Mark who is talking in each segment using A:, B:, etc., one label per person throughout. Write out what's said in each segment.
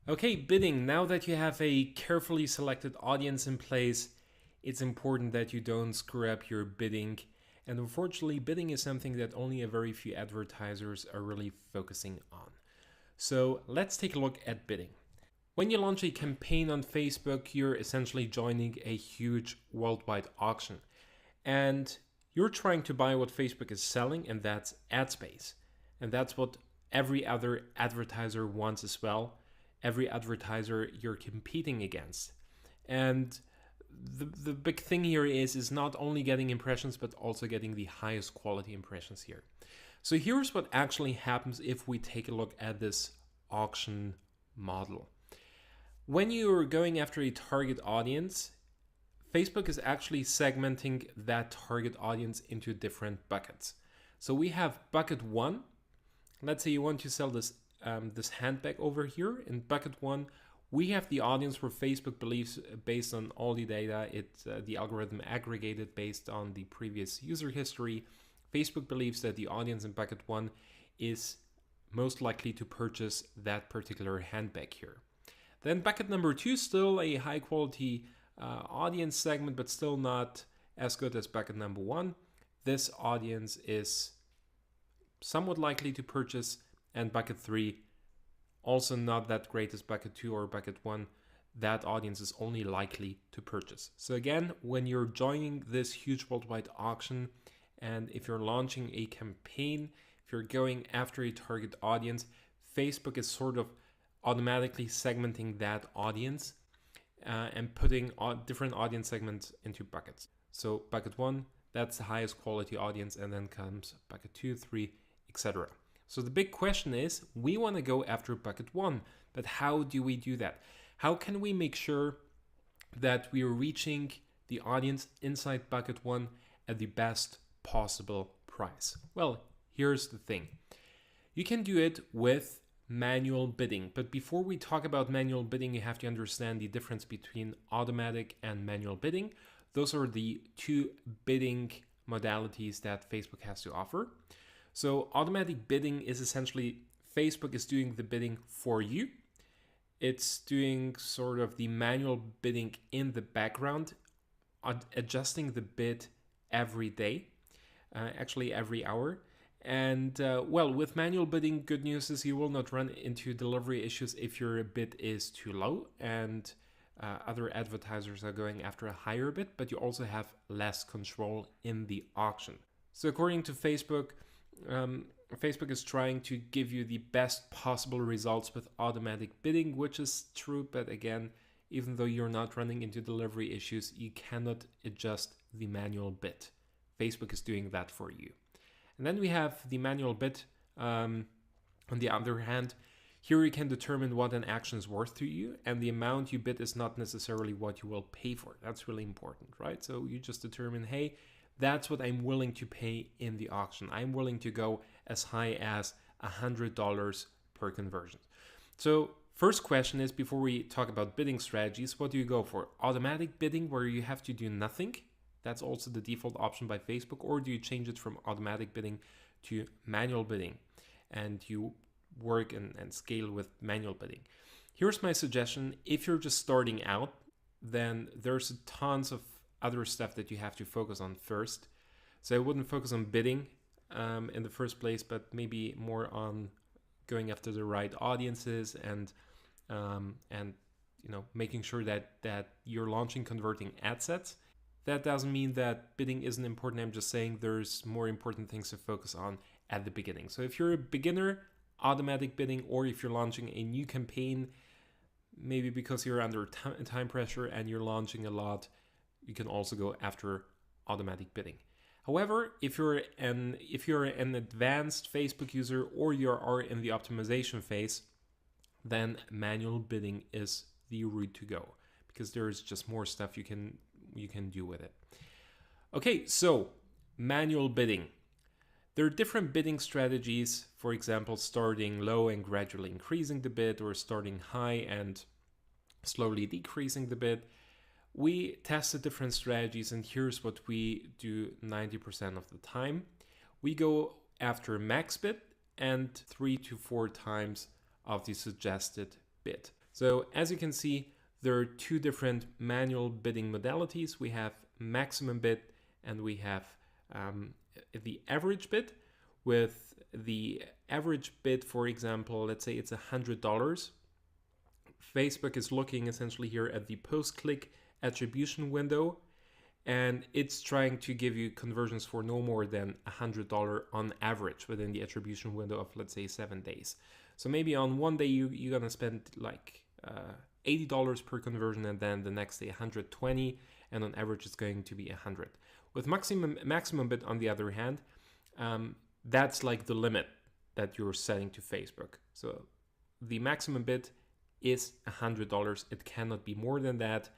A: Okay, bidding. Now that you have a carefully selected audience in place, it's important that you don't screw up your bidding. And unfortunately, bidding is something that only a very few advertisers are really focusing on. So let's take a look at bidding. When you launch a campaign on Facebook, you're essentially joining a huge worldwide auction. And you're trying to buy what Facebook is selling, and that's ad space. And that's what every other advertiser wants as well. Every advertiser you're competing against. And the big thing here is not only getting impressions, but also getting the highest quality impressions here. So here's what actually happens if we take a look at this auction model. When you're going after a target audience, Facebook is actually segmenting that target audience into different buckets. So we have bucket one. Let's say you want to sell this handbag over here. In bucket one, we have the audience where Facebook believes, based on all the data, the algorithm aggregated based on the previous user history. Facebook believes that the audience in bucket one is most likely to purchase that particular handbag here. Then bucket number two, still a high quality audience segment, but still not as good as bucket number one. This audience is somewhat likely to purchase. And bucket three, also not that great as bucket two or bucket one. That audience is only likely to purchase. So again, when you're joining this huge worldwide auction, and if you're launching a campaign, if you're going after a target audience, Facebook is sort of automatically segmenting that audience and putting different audience segments into buckets. So bucket one, that's the highest quality audience, and then comes bucket two, three, etc. So the big question is, we want to go after bucket one, but how do we do that? How can we make sure that we are reaching the audience inside bucket one at the best possible price? Well, here's the thing. You can do it with manual bidding, but before we talk about manual bidding, you have to understand the difference between automatic and manual bidding. Those are the two bidding modalities that Facebook has to offer. So automatic bidding is essentially Facebook is doing the bidding for you. It's doing sort of the manual bidding in the background, adjusting the bid every day, actually every hour. And well, with manual bidding, good news is you will not run into delivery issues if your bid is too low and other advertisers are going after a higher bid, but you also have less control in the auction. So according to Facebook, Facebook is trying to give you the best possible results with automatic bidding, which is true. But again, even though you're not running into delivery issues, you cannot adjust the manual bid. Facebook is doing that for you. And then we have the manual bid. On the other hand, here you can determine what an action is worth to you, and the amount you bid is not necessarily what you will pay for. That's really important, right? So you just determine, hey, that's what I'm willing to pay in the auction. I'm willing to go as high as $100 per conversion. So first question is, before we talk about bidding strategies, what do you go for? Automatic bidding, where you have to do nothing? That's also the default option by Facebook. Or do you change it from automatic bidding to manual bidding and you work and scale with manual bidding? Here's my suggestion. If you're just starting out, then there's tons of other stuff that you have to focus on first. So I wouldn't focus on bidding in the first place, but maybe more on going after the right audiences and making sure that you're launching converting ad sets. That doesn't mean that bidding isn't important. I'm just saying there's more important things to focus on at the beginning. So if you're a beginner, automatic bidding, or if you're launching a new campaign, maybe because you're under time pressure and you're launching a lot, you can also go after automatic bidding. However, if you're an advanced Facebook user or you are in the optimization phase, then manual bidding is the route to go, because there is just more stuff you can do with it. Okay, so manual bidding. There are different bidding strategies, for example, starting low and gradually increasing the bid, or starting high and slowly decreasing the bid. We tested different strategies, and here's what we do 90% of the time. We go after max bid and 3 to 4 times of the suggested bid. So as you can see, there are two different manual bidding modalities. We have maximum bid and we have the average bid. With the average bid, for example, let's say it's $100. Facebook is looking essentially here at the post-click attribution window, and it's trying to give you conversions for no more than $100 on average within the attribution window of, let's say, 7 days. So maybe on one day you're gonna spend like $80 per conversion, and then the next day 120, and on average it's going to be 100. With maximum bid, on the other hand, that's like the limit that you're setting to Facebook. So the maximum bid is $100. It cannot be more than that.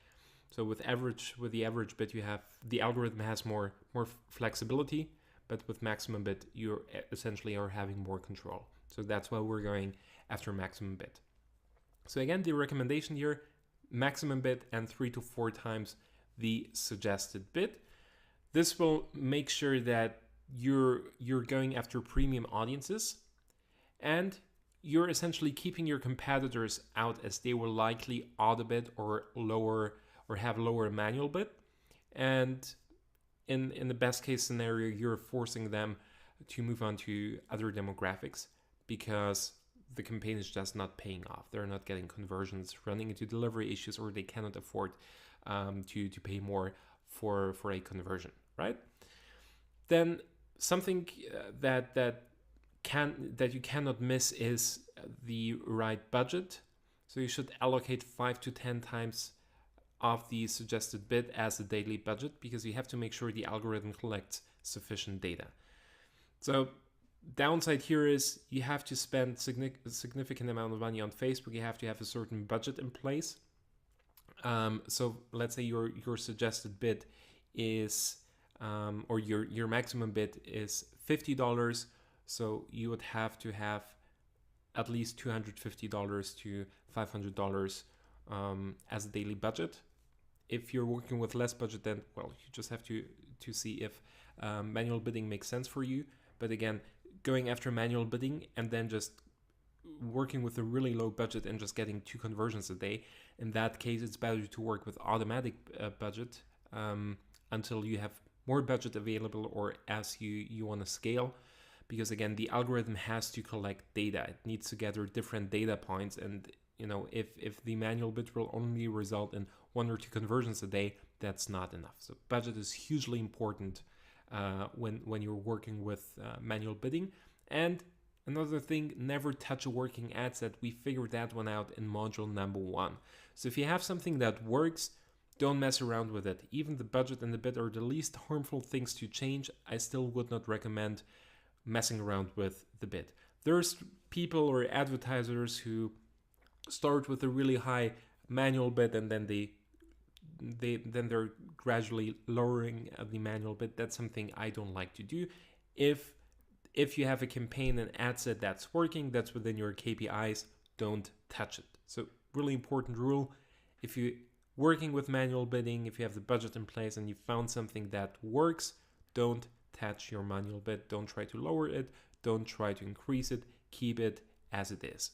A: So with the average bid, you have the algorithm has more flexibility, but with maximum bid, you essentially are having more control. So that's why we're going after maximum bid. So again, the recommendation here, maximum bid and 3 to 4 times the suggested bid. This will make sure that you're going after premium audiences, and you're essentially keeping your competitors out, as they will likely auto bid or lower or have lower manual bid. And in the best case scenario, you're forcing them to move on to other demographics because the campaign is just not paying off. They're not getting conversions, running into delivery issues, or they cannot afford to pay more for a conversion, right? Then something that you cannot miss is the right budget. So you should allocate 5 to 10 times of the suggested bid as a daily budget, because you have to make sure the algorithm collects sufficient data. So downside here is you have to spend a significant amount of money on Facebook. You have to have a certain budget in place. So let's say your suggested bid is or your maximum bid is $50. So you would have to have at least $250 to $500 as a daily budget. If you're working with less budget, then, well, you just have to see if manual bidding makes sense for you. But again, going after manual bidding and then just working with a really low budget and just getting 2 conversions a day, in that case, it's better to work with automatic budget until you have more budget available, or as you want to scale. Because again, the algorithm has to collect data. It needs to gather different data points, and if the manual bid will only result in 1 or 2 conversions a day, that's not enough. So budget is hugely important when you're working with manual bidding. And another thing, never touch a working ad set. We figured that one out in module number 1. So if you have something that works, don't mess around with it. Even the budget and the bid are the least harmful things to change. I still would not recommend messing around with the bid. There's people or advertisers who start with a really high manual bid, and then they're gradually lowering the manual bid. That's something I don't like to do. If you have a campaign and ad set that's working, that's within your KPIs, don't touch it. So really important rule: if you're working with manual bidding, if you have the budget in place and you found something that works, don't touch your manual bid. Don't try to lower it. Don't try to increase it. Keep it as it is.